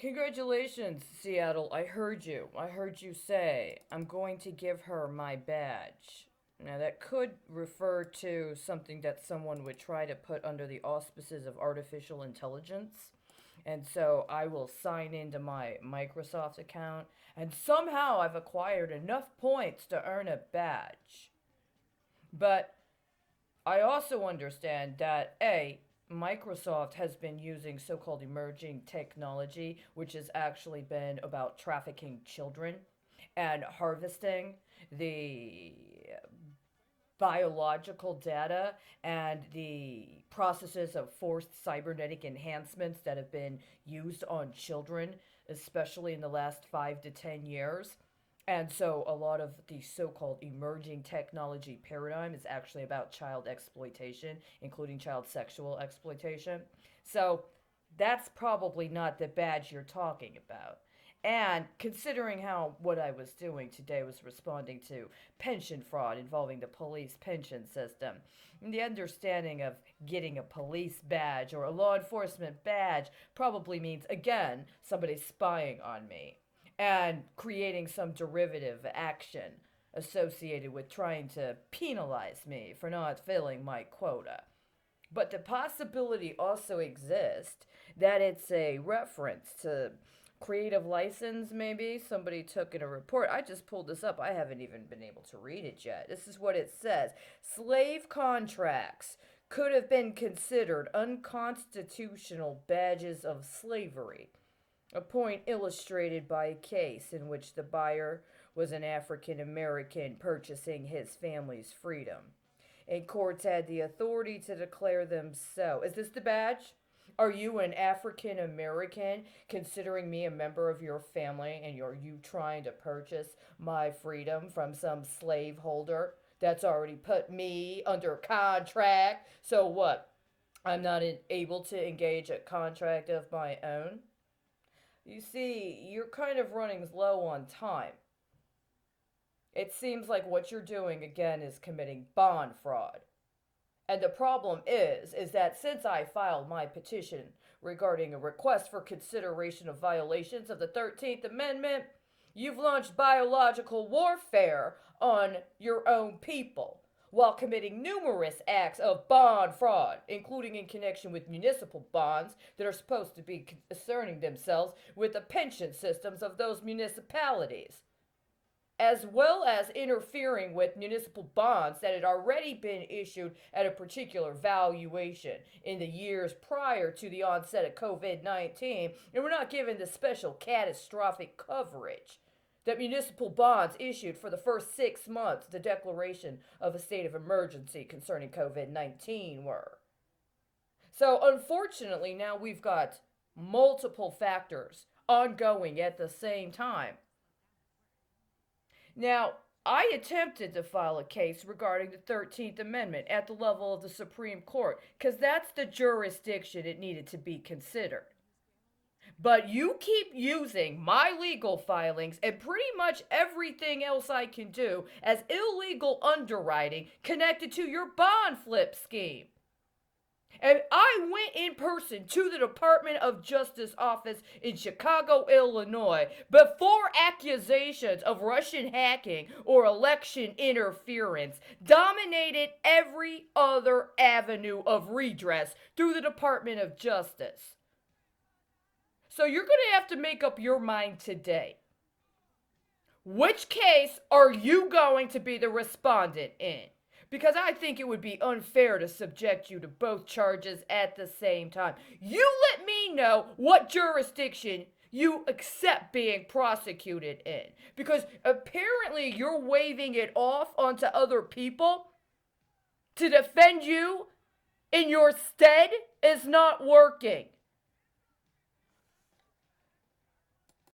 Congratulations, Seattle. I heard you. I heard you say, I'm going to give her my badge. Now, that could refer to something that someone would try to put under the auspices of artificial intelligence. And so I will sign into my Microsoft account, and somehow I've acquired enough points to earn a badge. But I also understand that A, Microsoft has been using so called emerging technology, which has actually been about trafficking children and harvesting the biological data and the processes of forced cybernetic enhancements that have been used on children, especially in the last 5 to 10 years. And so a lot of the so-called emerging technology paradigm is actually about child exploitation, including child sexual exploitation. So that's probably not the badge you're talking about. And considering how what I was doing today was responding to pension fraud involving the police pension system, and the understanding of getting a police badge or a law enforcement badge probably means, again, somebody spying on me and creating some derivative action associated with trying to penalize me for not filling my quota. But the possibility also exists that it's a reference to creative license, maybe. Somebody took in a report. I just pulled this up. I haven't even been able to read it yet. This is what it says: slave contracts could have been considered unconstitutional badges of slavery. A point illustrated by a case in which the buyer was an African American purchasing his family's freedom. And courts had the authority to declare them so. Is this the badge? Are you an African American, considering me a member of your family, and are you trying to purchase my freedom from some slaveholder that's already put me under contract? So what? I'm not able to engage a contract of my own? You see, you're kind of running low on time. It seems like what you're doing again is committing bond fraud. And the problem is that since I filed my petition regarding a request for consideration of violations of the 13th Amendment, you've launched biological warfare on your own people while committing numerous acts of bond fraud, including in connection with municipal bonds that are supposed to be concerning themselves with the pension systems of those municipalities, as well as interfering with municipal bonds that had already been issued at a particular valuation in the years prior to the onset of COVID 19, and were not given the special catastrophic coverage that municipal bonds issued for the first 6 months of the declaration of a state of emergency concerning COVID 19 were. So, unfortunately, now we've got multiple factors ongoing at the same time. Now, I attempted to file a case regarding the 13th Amendment at the level of the Supreme Court because that's the jurisdiction it needed to be considered. But you keep using my legal filings and pretty much everything else I can do as illegal underwriting connected to your bond flip scheme. And I went in person to the Department of Justice office in Chicago, Illinois, before accusations of Russian hacking or election interference dominated every other avenue of redress through the Department of Justice. So you're going to have to make up your mind today. Which case are you going to be the respondent in? Because I think it would be unfair to subject you to both charges at the same time. You let me know what jurisdiction you accept being prosecuted in. Because apparently you're waving it off onto other people to defend you in your stead is not working.